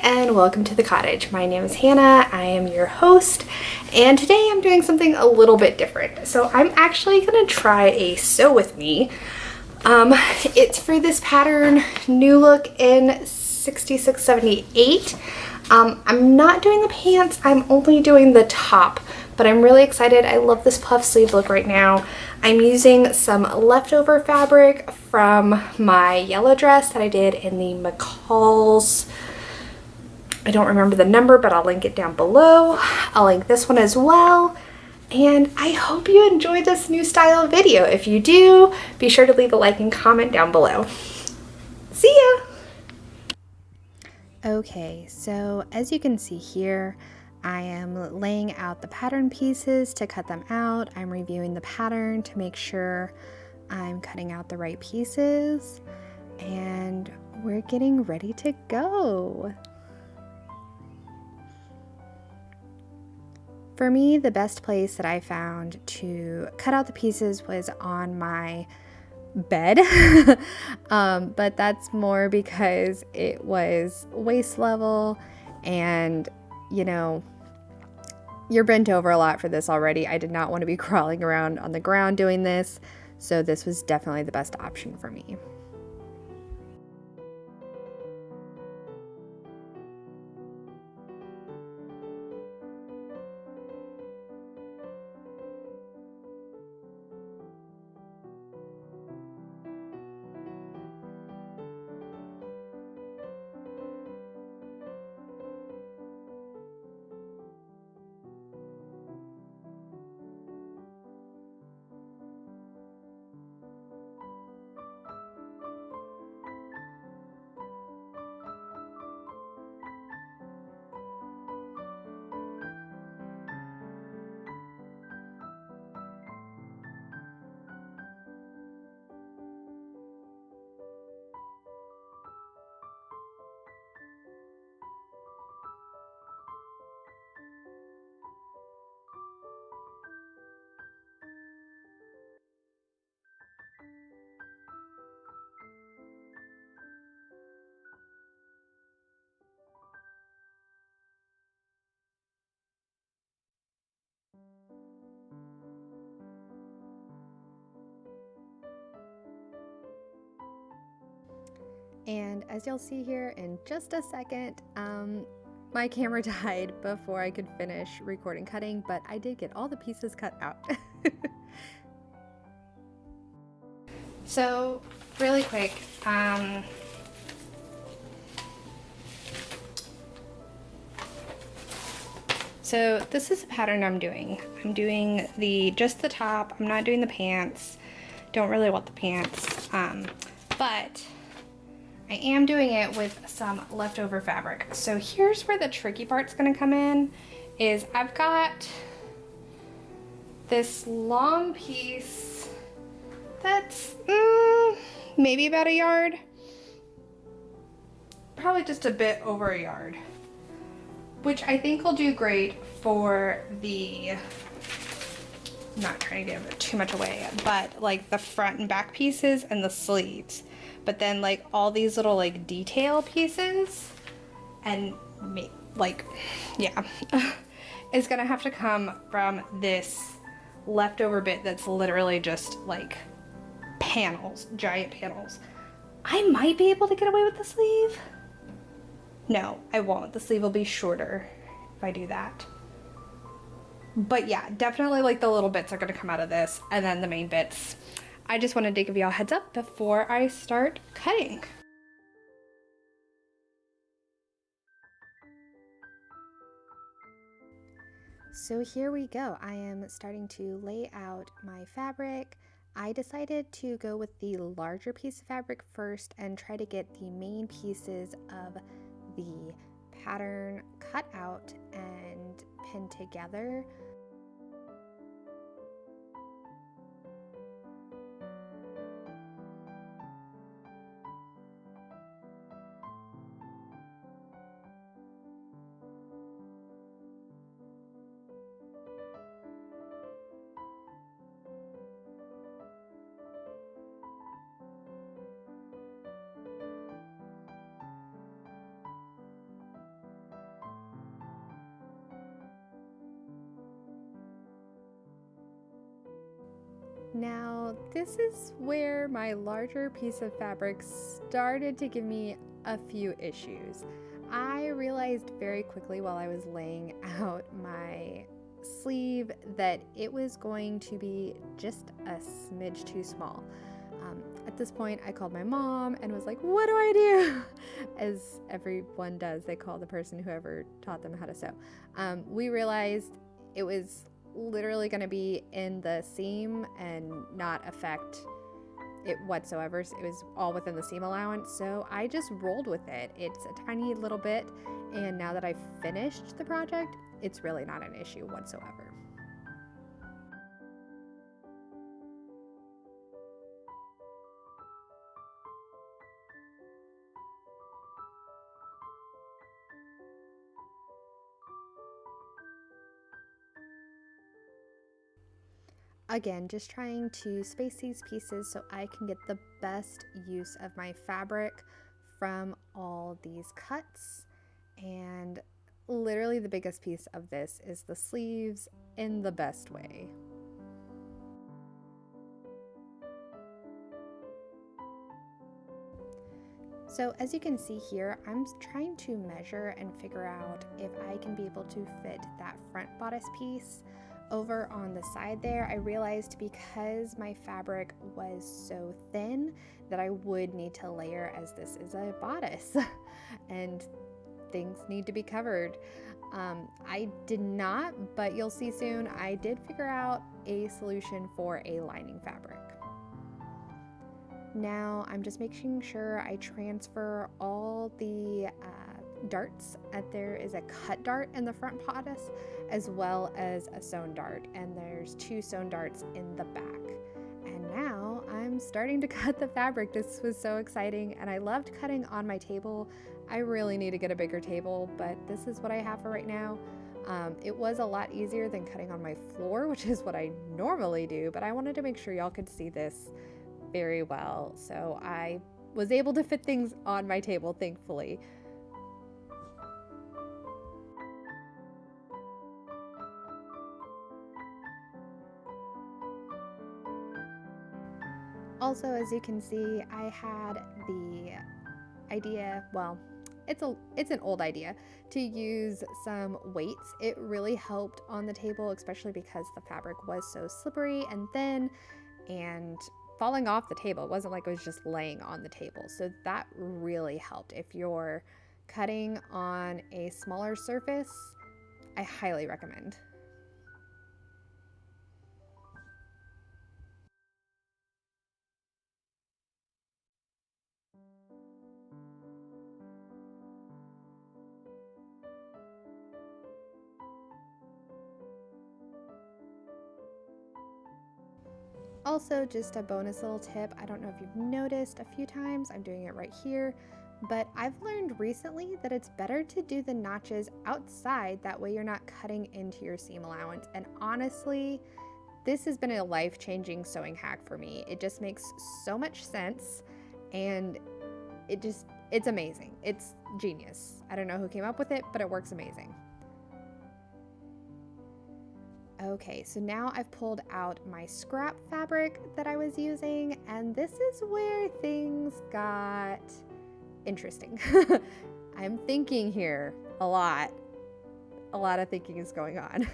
and welcome to the cottage. My name is Hannah, I am your host, and today I'm doing something a little bit different. So I'm actually gonna try a sew with me. It's for this pattern, New Look N9978. I'm not doing the pants, I'm only doing the top, but I'm really excited. I love this puff sleeve look right now. I'm using some leftover fabric from my yellow dress that I did in the McCall's. I don't remember the number, but I'll link it down below. I'll link this one as well. And I hope you enjoyed this new style video. If you do, be sure to leave a like and comment down below. See ya! Okay, so as you can see here, I am laying out the pattern pieces to cut them out. I'm reviewing the pattern to make sure I'm cutting out the right pieces, and we're getting ready to go. For me, the best place that I found to cut out the pieces was on my bed, but that's more because it was waist level, and you know, you're bent over a lot for this already. I did not want to be crawling around on the ground doing this, so this was definitely the best option for me. And as you'll see here in just a second, my camera died before I could finish recording cutting, but I did get all the pieces cut out. So, really quick, so this is the pattern I'm doing. I'm doing just the top. I'm not doing the pants. Don't really want the pants, but I am doing it with some leftover fabric. So here's where the tricky part's gonna come in, is I've got this long piece that's maybe about a yard, probably just a bit over a yard, which I think will do great for the, I'm not trying to give too much away, but like the front and back pieces and the sleeves. But then like all these little like detail pieces and yeah, is gonna have to come from this leftover bit that's literally just like panels, giant panels. I might be able to get away with the sleeve. No, I won't. The sleeve will be shorter if I do that. But yeah, definitely like the little bits are gonna come out of this, and then the main bits. I just wanted to give y'all a heads up before I start cutting. So here we go. I am starting to lay out my fabric. I decided to go with the larger piece of fabric first and try to get the main pieces of the pattern cut out and pinned together. Now, this is where my larger piece of fabric started to give me a few issues. I realized very quickly while I was laying out my sleeve that it was going to be just a smidge too small. At this point, I called my mom and was like, what do I do? As everyone does, they call the person whoever taught them how to sew. We realized it was literally going to be in the seam and not affect it whatsoever. It was all within the seam allowance, so I just rolled with it. It's a tiny little bit, and now that I've finished the project, it's really not an issue whatsoever. Again, just trying to space these pieces so I can get the best use of my fabric from all these cuts. And literally the biggest piece of this is the sleeves in the best way. So as you can see here, I'm trying to measure and figure out if I can be able to fit that front bodice piece over on the side there. I realized because my fabric was so thin that I would need to layer, as this is a bodice and things need to be covered. I did not, but you'll see soon, I did figure out a solution for a lining fabric. Now I'm just making sure I transfer all the darts. There is a cut dart in the front bodice as well as a sewn dart, and there's 2 sewn darts in the back. And now I'm starting to cut the fabric. This was so exciting, and I loved cutting on my table. I really need to get a bigger table, but this is what I have for right now. It was a lot easier than cutting on my floor, which is what I normally do, but I wanted to make sure y'all could see this very well, so I was able to fit things on my table, thankfully. Also, as you can see, I had the idea, well, it's an old idea, to use some weights. It really helped on the table, especially because the fabric was so slippery and thin and falling off the table. It wasn't like it was just laying on the table. So that really helped. If you're cutting on a smaller surface, I highly recommend. Also, just a bonus little tip, I don't know if you've noticed a few times, I'm doing it right here, but I've learned recently that it's better to do the notches outside, that way you're not cutting into your seam allowance. And honestly, this has been a life-changing sewing hack for me. It just makes so much sense, and it's amazing. It's genius. I don't know who came up with it, but it works amazing. Okay, so now I've pulled out my scrap fabric that I was using, and this is where things got interesting. I'm thinking here a lot of thinking is going on.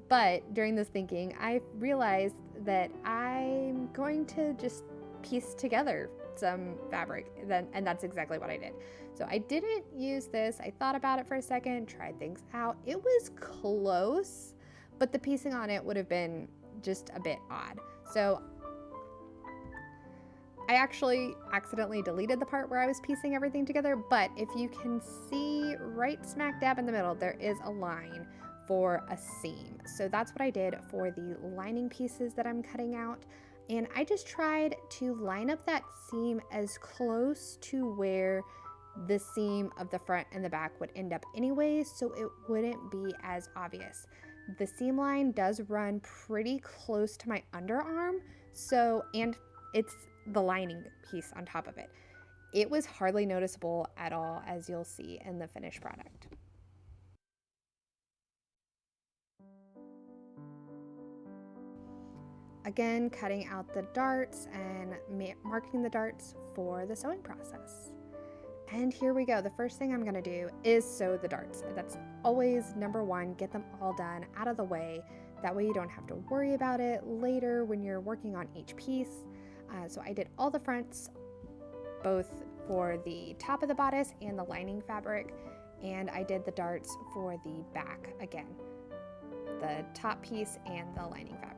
But during this thinking, I realized that I'm going to just piece together some fabric, and that's exactly what I did. So I didn't use this. I thought about it for a second, tried things out. It was close, but the piecing on it would have been just a bit odd. So I actually accidentally deleted the part where I was piecing everything together, but if you can see right smack dab in the middle, there is a line for a seam. So that's what I did for the lining pieces that I'm cutting out. And I just tried to line up that seam as close to where the seam of the front and the back would end up anyways, so it wouldn't be as obvious. The seam line does run pretty close to my underarm, and it's the lining piece on top of it. It was hardly noticeable at all, as you'll see in the finished product. Again, cutting out the darts and marking the darts for the sewing process. And here we go. The first thing I'm going to do is sew the darts. That's always number one. Get them all done out of the way. That way you don't have to worry about it later when you're working on each piece. So I did all the fronts, both for the top of the bodice and the lining fabric. And I did the darts for the back again, the top piece and the lining fabric.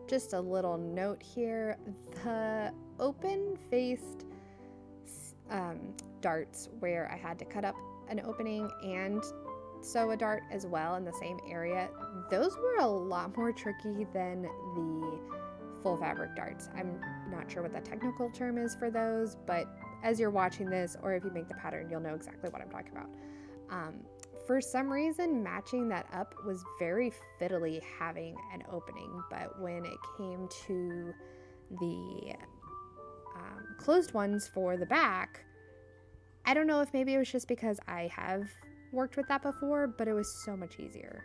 Just a little note here, the open-faced darts where I had to cut up an opening and sew a dart as well in the same area, those were a lot more tricky than the full fabric darts. I'm not sure what the technical term is for those, but as you're watching this, or if you make the pattern, you'll know exactly what I'm talking about. For some reason, matching that up was very fiddly having an opening, but when it came to the closed ones for the back, I don't know if maybe it was just because I have worked with that before, but it was so much easier.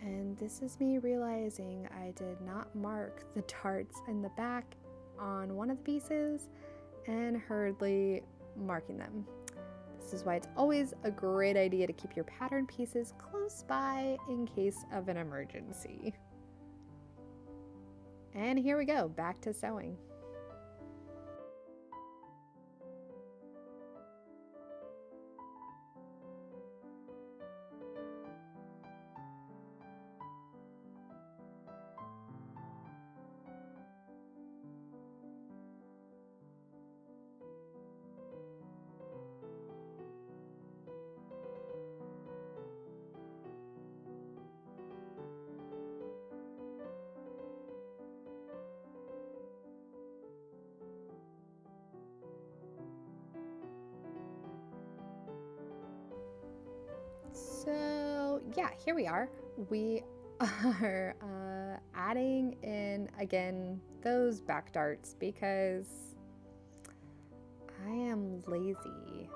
And this is me realizing I did not mark the darts in the back on one of the pieces and hurriedly marking them. This is why it's always a great idea to keep your pattern pieces close by in case of an emergency. And here we go, back to sewing. So yeah, here we are. We are adding in again those back darts because I am lazy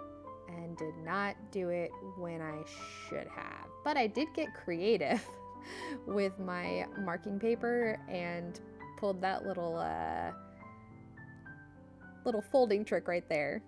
and did not do it when I should have. But I did get creative with my marking paper and pulled that little folding trick right there.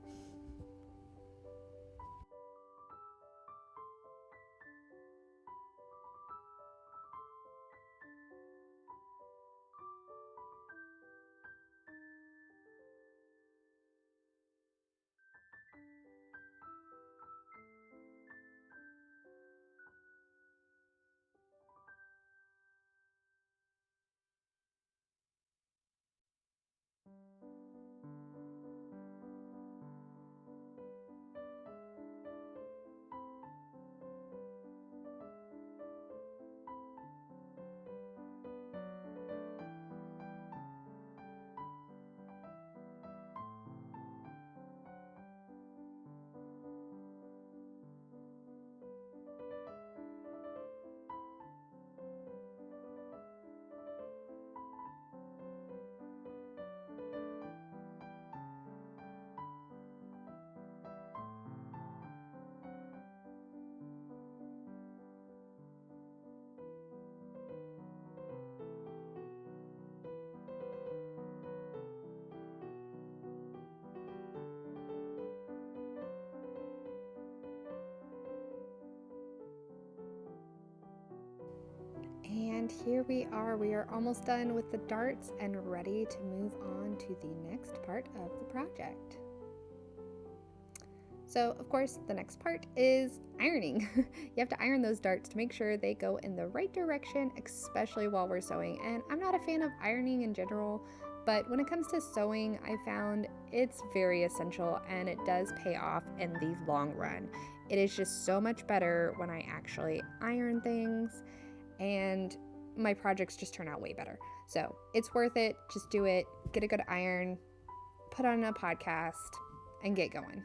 And here we are almost done with the darts and ready to move on to the next part of the project. So of course the next part is ironing. You have to iron those darts to make sure they go in the right direction, especially while we're sewing. And I'm not a fan of ironing in general, But when it comes to sewing, I found it's very essential and it does pay off in the long run. It is just so much better when I actually iron things, and my projects just turn out way better. So it's worth it. Just do it, get a good iron, put on a podcast, and get going.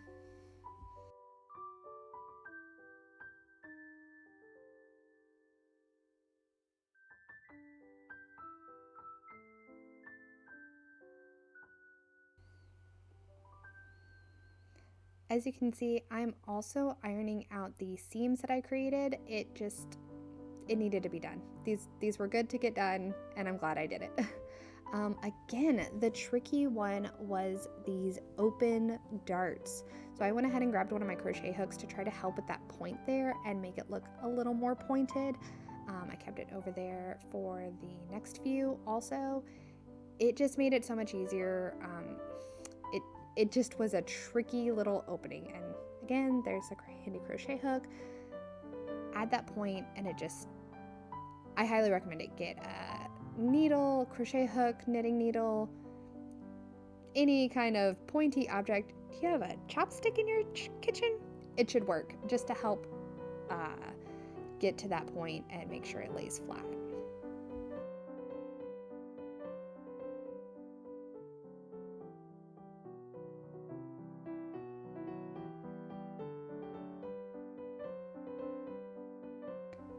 As you can see, I'm also ironing out the seams that I created. It needed to be done. These were good to get done, and I'm glad I did it. Again, the tricky one was these open darts. So I went ahead and grabbed one of my crochet hooks to try to help with that point there and make it look a little more pointed. I kept it over there for the next view also. It just made it so much easier. It just was a tricky little opening. And again, there's a handy crochet hook. Add that point, and I highly recommend it. Get a needle, crochet hook, knitting needle, any kind of pointy object. Do you have a chopstick in your kitchen? It should work just to help get to that point and make sure it lays flat.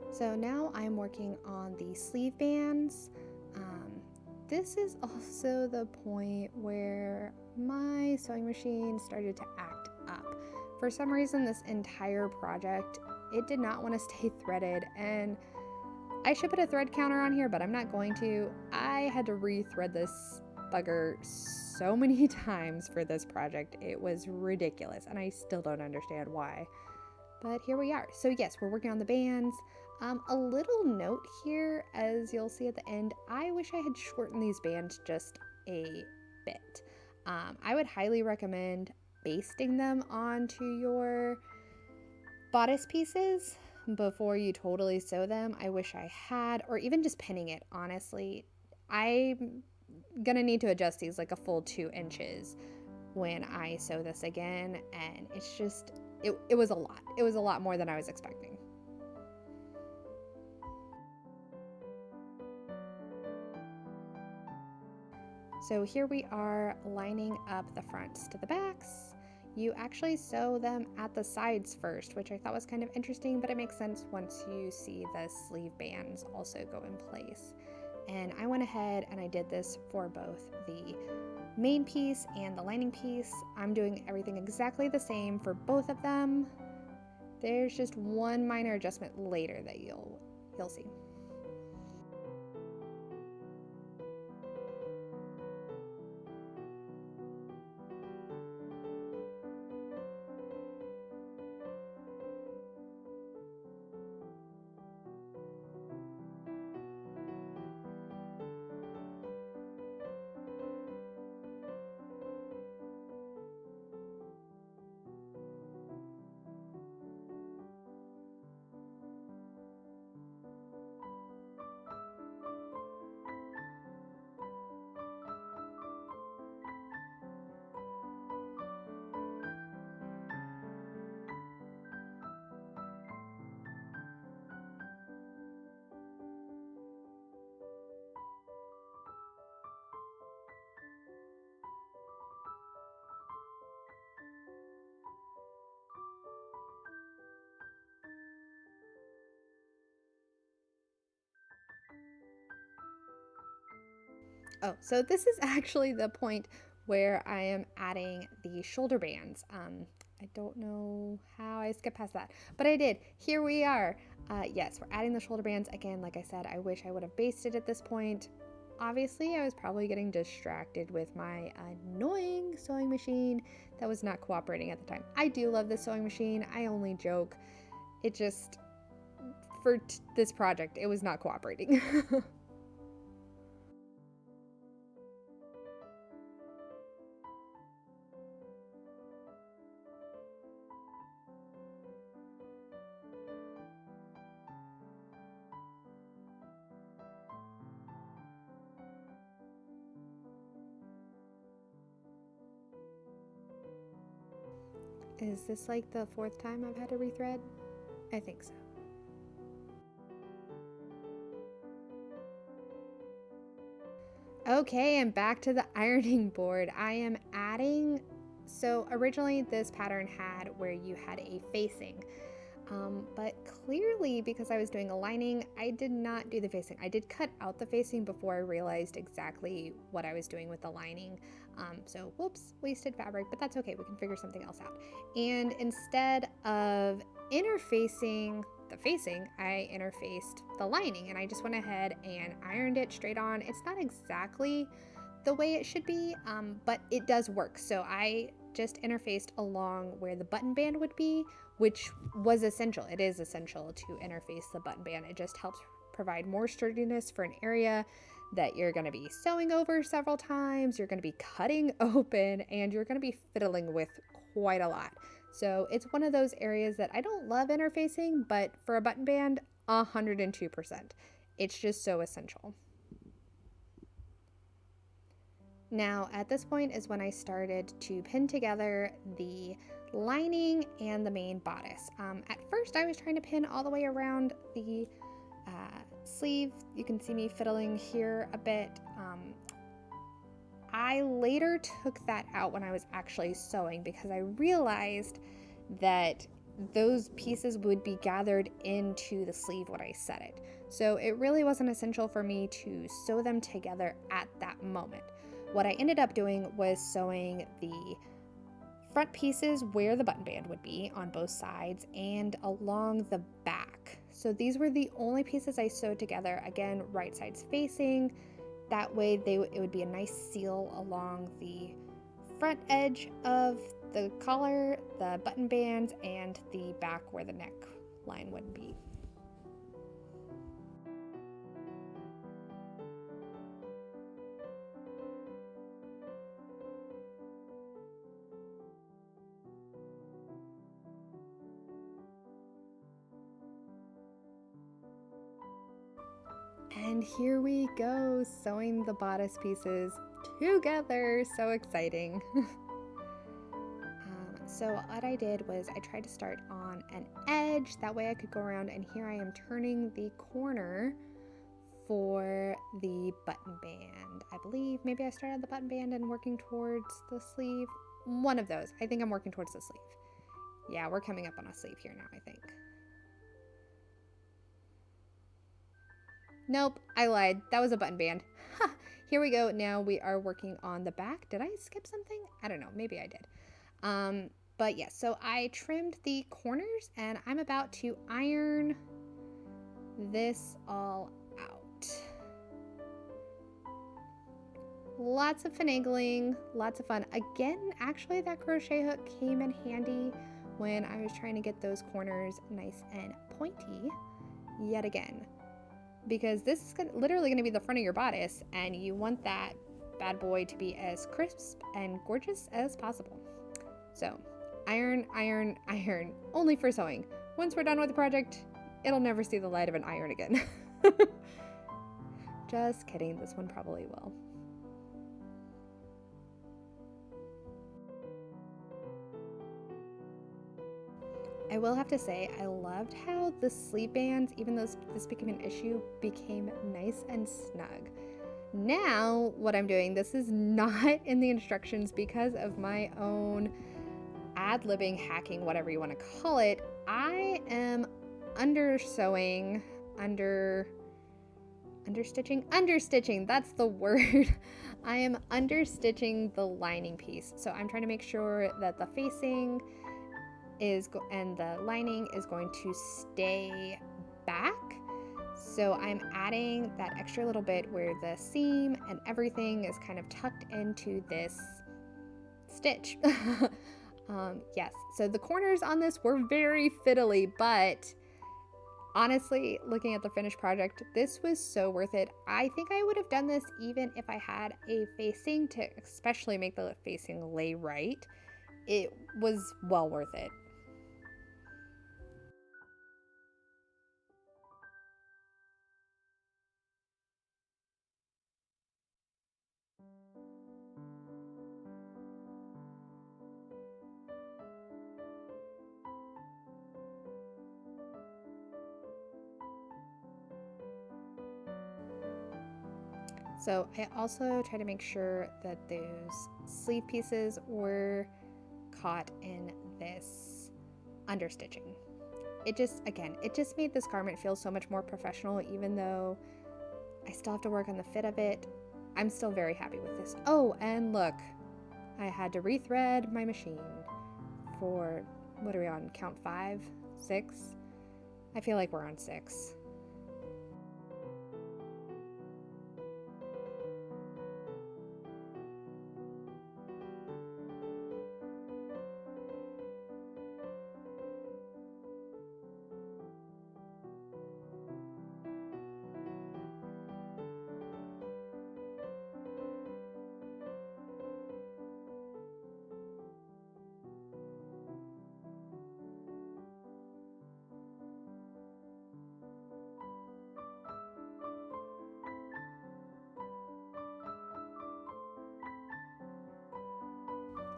So now I'm working on the sleeve bands. This is also the point where my sewing machine started to act up. For some reason, this entire project, it did not want to stay threaded, and I should put a thread counter on here, but I'm not going to. I had to re-thread this bugger so many times for this project. It was ridiculous, and I still don't understand why. But here we are. So yes, we're working on the bands. A little note here, as you'll see at the end, I wish I had shortened these bands just a bit. I would highly recommend basting them onto your bodice pieces before you totally sew them. I wish I had, or even just pinning it, honestly. I'm gonna need to adjust these like a full 2 inches when I sew this again, and it's just, it was a lot. It was a lot more than I was expecting. So here we are lining up the fronts to the backs. You actually sew them at the sides first, which I thought was kind of interesting, but it makes sense once you see the sleeve bands also go in place. And I went ahead and I did this for both the main piece and the lining piece. I'm doing everything exactly the same for both of them. There's just one minor adjustment later that you'll see. Oh, so this is actually the point where I am adding the shoulder bands. I don't know how I skipped past that, but I did. Here we are. Yes, we're adding the shoulder bands. Again, like I said, I wish I would have basted at this point. Obviously, I was probably getting distracted with my annoying sewing machine that was not cooperating at the time. I do love this sewing machine. I only joke. It just, for this project, it was not cooperating. Is this like the 4th time I've had to rethread? I think so. Okay, and back to the ironing board. I am adding, so originally this pattern had where you had a facing, but clearly because I was doing a lining, I did not do the facing. I did cut out the facing before I realized exactly what I was doing with the lining. So whoops, wasted fabric, but that's okay. We can figure something else out. And instead of interfacing the facing, I interfaced the lining, and I just went ahead and ironed it straight on. It's not exactly the way it should be, but it does work. So I just interfaced along where the button band would be, which was essential. It is essential to interface the button band. It just helps provide more sturdiness for an area that you're going to be sewing over several times, you're going to be cutting open, and you're going to be fiddling with quite a lot. So it's one of those areas that I don't love interfacing, but for a button band, 102%. It's just so essential. Now, at this point is when I started to pin together the lining and the main bodice. At first, I was trying to pin all the way around the sleeve. You can see me fiddling here a bit. I later took that out when I was actually sewing because I realized that those pieces would be gathered into the sleeve when I set it. So it really wasn't essential for me to sew them together at that moment. What I ended up doing was sewing the front pieces where the button band would be on both sides and along the back. So these were the only pieces I sewed together, again, right sides facing. That way it would be a nice seal along the front edge of the collar, the button bands, and the back where the neck line would be. And here we go, sewing the bodice pieces together. So exciting. So what I did was I tried to start on an edge. That way I could go around, and here I am turning the corner for the button band. I believe maybe I started the button band and working towards the sleeve. One of those. I think I'm working towards the sleeve. Yeah, we're coming up on a sleeve here now, I think. Nope, I lied. That was a button band. Here we go. Now we are working on the back. Did I skip something? I don't know. Maybe I did. But yes, so I trimmed the corners and I'm about to iron this all out. Lots of finagling, lots of fun. Again, actually that crochet hook came in handy when I was trying to get those corners nice and pointy yet again. Because this is literally going to be the front of your bodice, and you want that bad boy to be as crisp and gorgeous as possible. So iron, iron, iron, only for sewing. Once we're done with the project, it'll never see the light of an iron again. Just kidding, this one probably will. I will have to say, I loved how the sleeve bands, even though this became an issue, became nice and snug. Now, what I'm doing, this is not in the instructions because of my own ad-libbing, hacking, whatever you want to call it. I am understitching, that's the word. I am understitching the lining piece. So I'm trying to make sure that the facing and the lining is going to stay back. So I'm adding that extra little bit where the seam and everything is kind of tucked into this stitch. Yes, so the corners on this were very fiddly, but honestly, looking at the finished project, this was so worth it. I think I would have done this even if I had a facing to especially make the facing lay right. It was well worth it. So I also try to make sure that those sleeve pieces were caught in this understitching. It just made this garment feel so much more professional, even though I still have to work on the fit of it. I'm still very happy with this. Oh, and look, I had to rethread my machine for, what are we on, count 5, 6? I feel like we're on 6.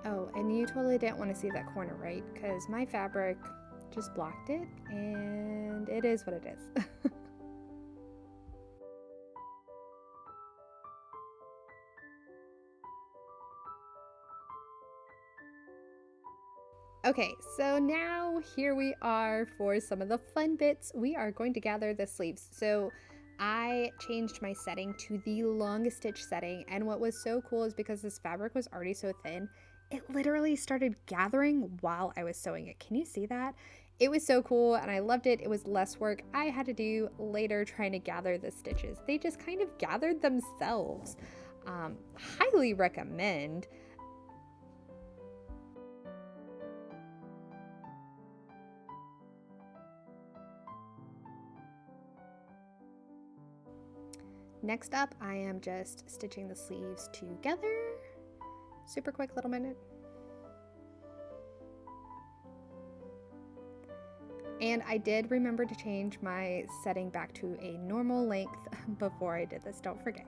Oh, and you totally didn't want to see that corner, right? Because my fabric just blocked it, and it is what it is. Okay, so now here we are for some of the fun bits. We are going to gather the sleeves. So I changed my setting to the longest stitch setting, and what was so cool is because this fabric was already so thin, it literally started gathering while I was sewing it. Can you see that? It was so cool and I loved it. It was less work I had to do later trying to gather the stitches. They just kind of gathered themselves. Highly recommend. Next up, I am just stitching the sleeves together. Super quick little minute. And I did remember to change my setting back to a normal length before I did this, don't forget.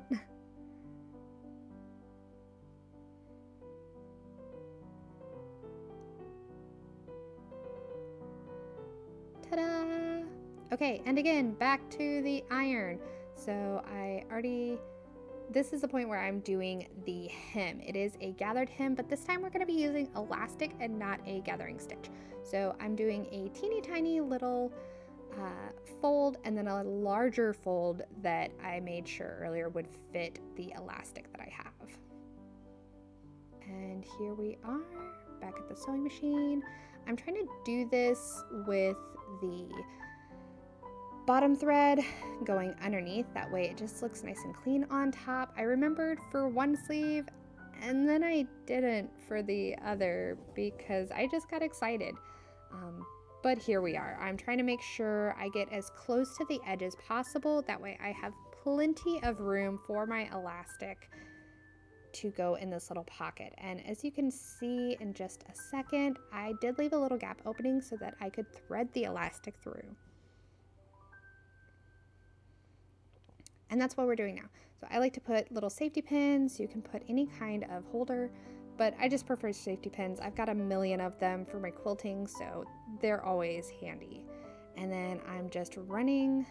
Ta-da! Okay, and again, back to the iron. So this is the point where I'm doing the hem. It is a gathered hem, but this time we're gonna be using elastic and not a gathering stitch. So I'm doing a teeny tiny little fold and then a larger fold that I made sure earlier would fit the elastic that I have. And here we are back at the sewing machine. I'm trying to do this with the bottom thread going underneath, that way it just looks nice and clean on top. I remembered for one sleeve and then I didn't for the other because I just got excited. But here we are. I'm trying to make sure I get as close to the edge as possible, that way I have plenty of room for my elastic to go in this little pocket. And as you can see in just a second, I did leave a little gap opening so that I could thread the elastic through. And that's what we're doing now. So I like to put little safety pins. You can put any kind of holder, but I just prefer safety pins. I've got a million of them for my quilting, so they're always handy. And then I'm just running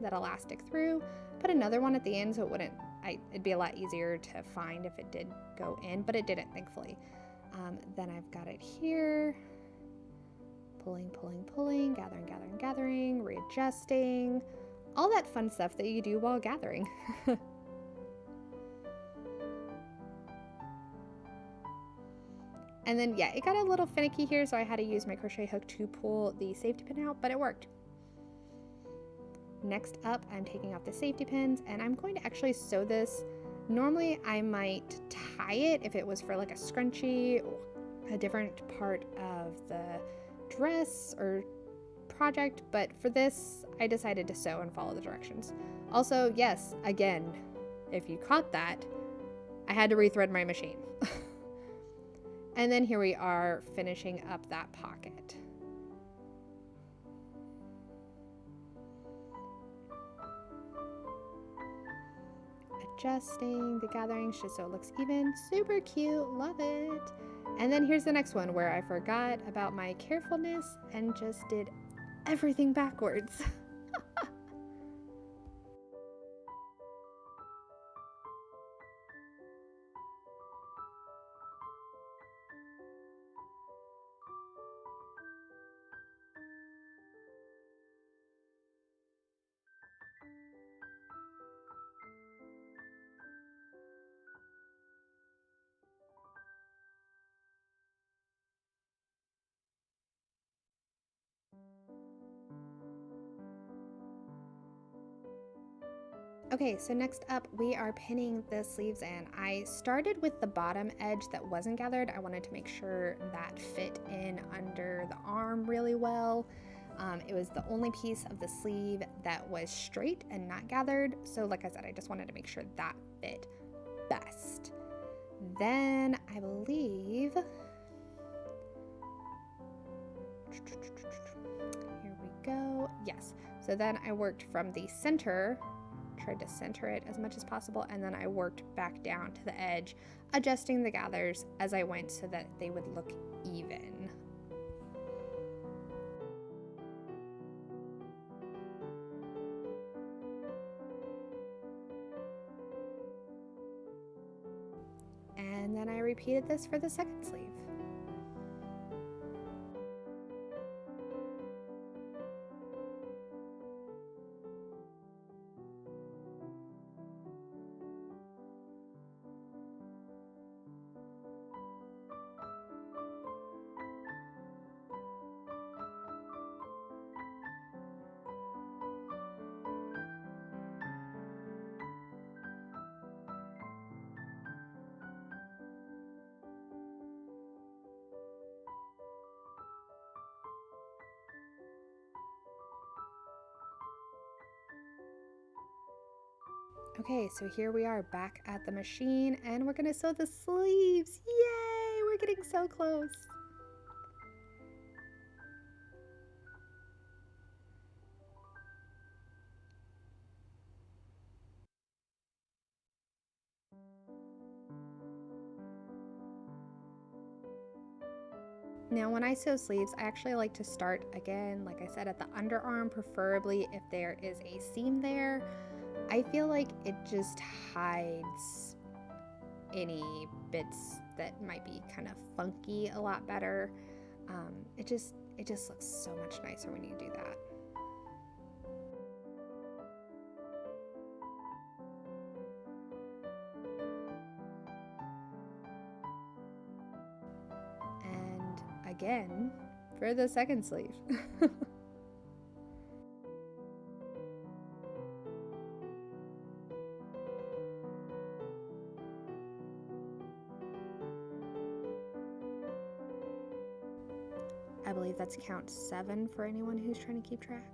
that elastic through, put another one at the end so it'd be a lot easier to find if it did go in, but it didn't, thankfully. Then I've got it here, pulling, gathering, readjusting, all that fun stuff that you do while gathering. And then, yeah, it got a little finicky here, so I had to use my crochet hook to pull the safety pin out, but it worked. Next up, I'm taking off the safety pins, and I'm going to actually sew this. Normally, I might tie it if it was for like a scrunchie or a different part of the dress or project, but for this I decided to sew and follow the directions. Also, yes, again, if you caught that, I had to rethread my machine. And then here we are finishing up that pocket. Adjusting the gatherings just so it looks even. Super cute, love it. And then here's the next one where I forgot about my carefulness and just did everything backwards. Okay, so next up we are pinning the sleeves in. I started with the bottom edge that wasn't gathered. I wanted to make sure that fit in under the arm really well. It was the only piece of the sleeve that was straight and not gathered. So like I said, I just wanted to make sure that fit best. Then I believe, here we go. Yes, so then I worked from the center, tried to center it as much as possible, and then I worked back down to the edge, adjusting the gathers as I went so that they would look even. And then I repeated this for the second sleeve. Okay, so here we are back at the machine and we're gonna sew the sleeves. Yay, we're getting so close. Now when I sew sleeves, I actually like to start again, like I said, at the underarm, preferably if there is a seam there. I feel like it just hides any bits that might be kind of funky a lot better. It just looks so much nicer when you do that. And again for the second sleeve. I believe that's count 7 for anyone who's trying to keep track.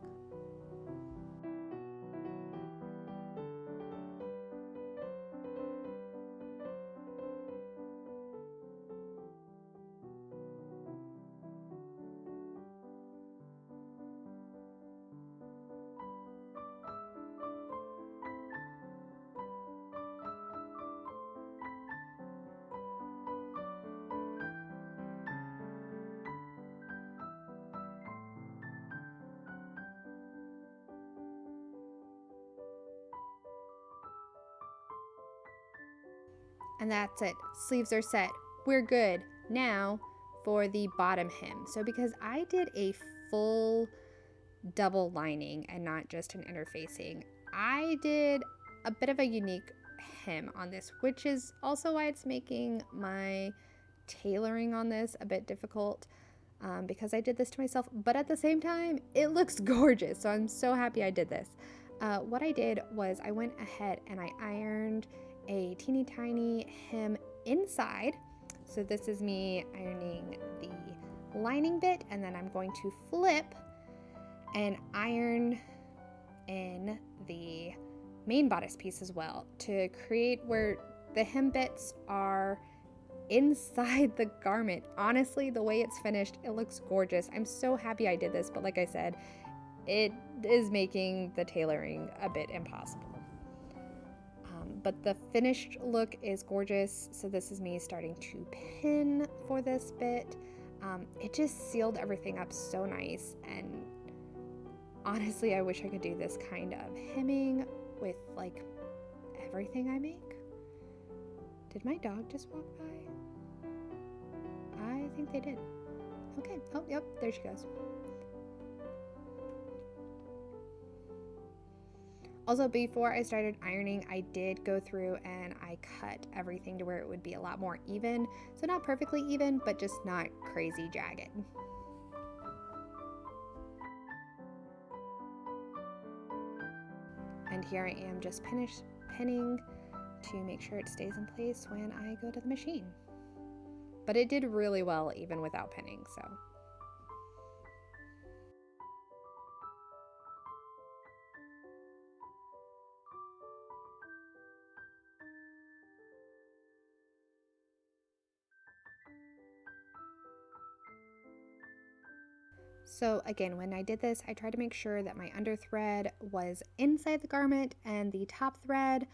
And that's it. Sleeves are set. We're good. Now for the bottom hem. So because I did a full double lining and not just an interfacing, I did a bit of a unique hem on this, which is also why it's making my tailoring on this a bit difficult, because I did this to myself, but at the same time, it looks gorgeous. So I'm so happy I did this. What I did was I went ahead and I ironed a teeny tiny hem inside. So this is me ironing the lining bit, and then I'm going to flip and iron in the main bodice piece as well to create where the hem bits are inside the garment. Honestly, the way it's finished, it looks gorgeous. I'm so happy I did this, but like I said, it is making the tailoring a bit impossible. But the finished look is gorgeous. So this is me starting to pin for this bit. It just sealed everything up so nice, and honestly, I wish I could do this kind of hemming with like everything I make. Did my dog just walk by? I think they did. Okay. Oh, yep, there she goes. Also, before I started ironing, I did go through and I cut everything to where it would be a lot more even. So not perfectly even, but just not crazy jagged. And here I am just pinning to make sure it stays in place when I go to the machine. But it did really well even without pinning, so. So again, when I did this, I tried to make sure that my under thread was inside the garment and the top thread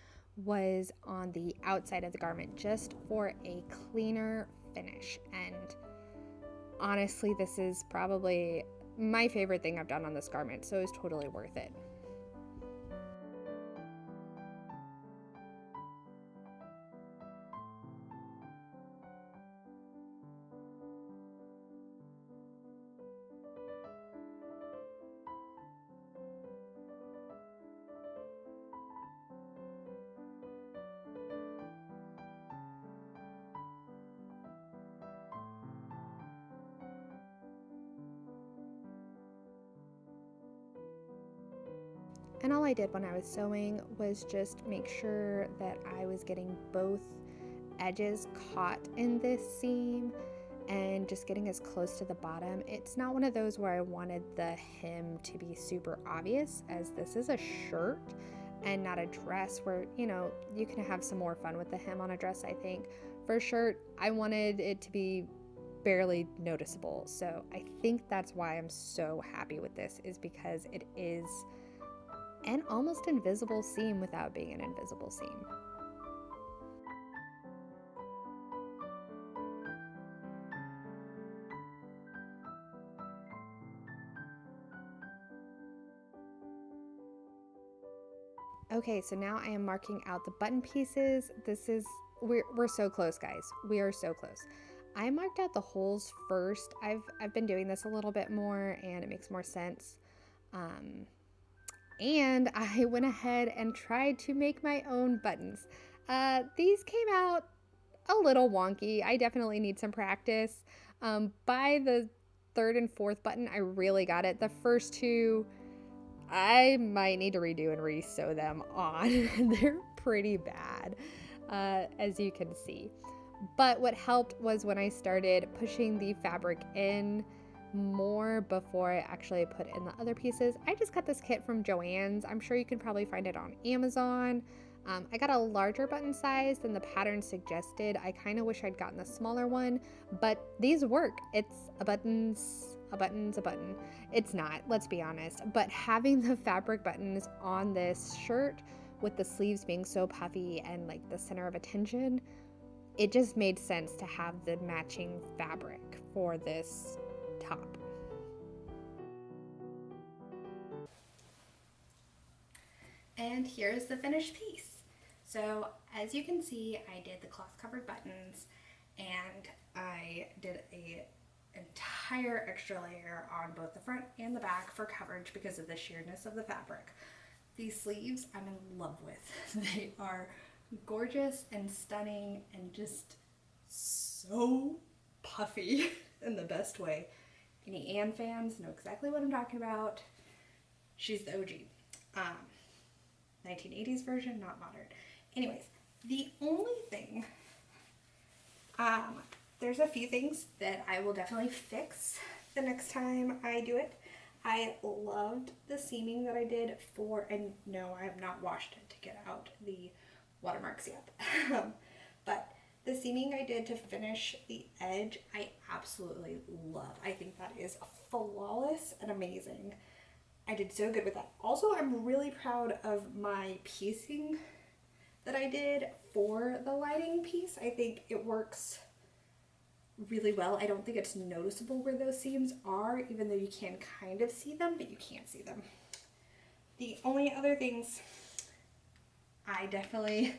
was on the outside of the garment, just for a cleaner finish. And honestly, this is probably my favorite thing I've done on this garment, so it's totally worth it. And all I did when I was sewing was just make sure that I was getting both edges caught in this seam and just getting as close to the bottom. It's not one of those where I wanted the hem to be super obvious, as this is a shirt and not a dress where, you know, you can have some more fun with the hem on a dress, I think. For a shirt, I wanted it to be barely noticeable. So I think that's why I'm so happy with this, is because it is an almost invisible seam without being an invisible seam. Okay, so now I am marking out the button pieces. We're so close, guys. We are so close. I marked out the holes first. I've been doing this a little bit more and it makes more sense. And I went ahead and tried to make my own buttons. These came out a little wonky. I definitely need some practice. By the third and fourth button, I really got it. The first two, I might need to redo and re-sew them on. They're pretty bad, as you can see. But what helped was when I started pushing the fabric in more before I actually put in the other pieces. I just got this kit from Joann's. I'm sure you can probably find it on Amazon. I got a larger button size than the pattern suggested. I kind of wish I'd gotten the smaller one, but these work. It's a button. It's not, let's be honest. But having the fabric buttons on this shirt with the sleeves being so puffy and like the center of attention, it just made sense to have the matching fabric for this top. And here's the finished piece. So as you can see, I did the cloth covered buttons and I did a entire extra layer on both the front and the back for coverage because of the sheerness of the fabric. These sleeves I'm in love with. They are gorgeous and stunning and just so puffy in the best way. Any Anne fans know exactly what I'm talking about. She's the OG. 1980s version, not modern. Anyways, the only thing, there's a few things that I will definitely fix the next time I do it. I loved the seaming that I did for, and no, I have not washed it to get out the watermarks yet. But the seaming I did to finish the edge, I absolutely love. I think that is flawless and amazing. I did so good with that. Also, I'm really proud of my piecing that I did for the lining piece. I think it works really well. I don't think it's noticeable where those seams are, even though you can kind of see them, but you can't see them. The only other things, I definitely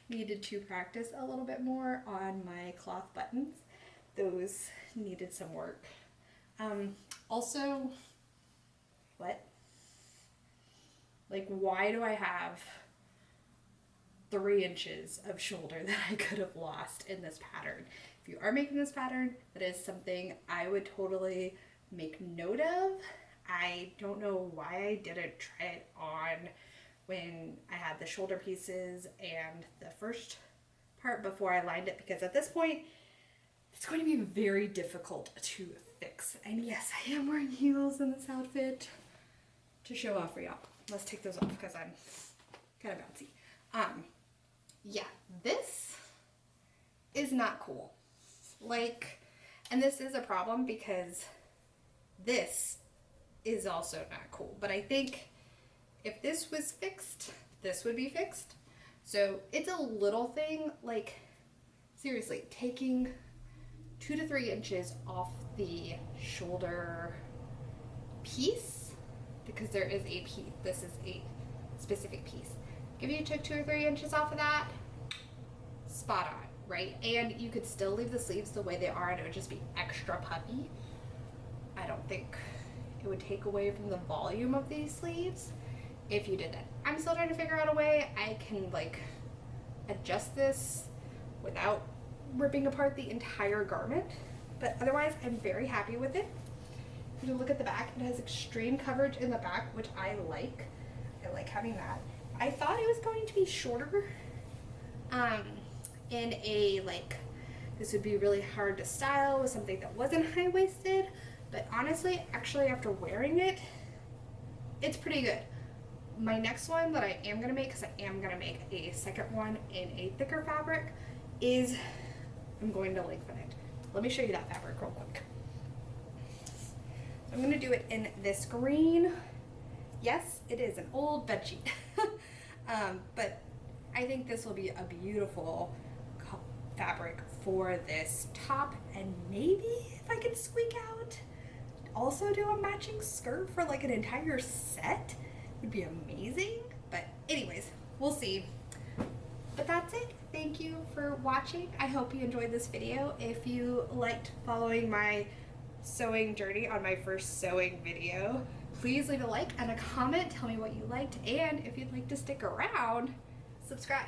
needed to practice a little bit more on my cloth buttons. Those needed some work. Also, what? Like, why do I have 3 inches of shoulder that I could have lost in this pattern? If you are making this pattern, that is something I would totally make note of. I don't know why I didn't try it on when I had the shoulder pieces and the first part before I lined it, because at this point it's going to be very difficult to fix. And yes, I am wearing heels in this outfit to show off for y'all. Let's take those off because I'm kind of bouncy. Yeah, this is not cool. Like, and this is a problem because this is also not cool. But I think if this was fixed, this would be fixed. So it's a little thing, like seriously, taking 2 to 3 inches off the shoulder piece, because there is a piece, this is a specific piece. If you took 2 or 3 inches off of that, spot on, right? And you could still leave the sleeves the way they are and it would just be extra puffy. I don't think it would take away from the volume of these sleeves if you did that. I'm still trying to figure out a way I can like adjust this without ripping apart the entire garment, but otherwise I'm very happy with it. If you look at the back, it has extreme coverage in the back, which I like. I like having that. I thought it was going to be shorter, in a like, this would be really hard to style with something that wasn't high-waisted, but honestly, actually after wearing it, it's pretty good. My next one that I am gonna make, because I am gonna make a second one in a thicker fabric, is, I'm going to lengthen it. Let me show you that fabric real quick. So I'm gonna do it in this green. Yes, it is an old bed sheet. But I think this will be a beautiful fabric for this top, and maybe if I could squeak out, also do a matching skirt for like an entire set, would be amazing. But anyways, we'll see. But that's it. Thank you for watching. I hope you enjoyed this video. If you liked following my sewing journey on my first sewing video, please leave a like and a comment. Tell me what you liked, and if you'd like to stick around, subscribe.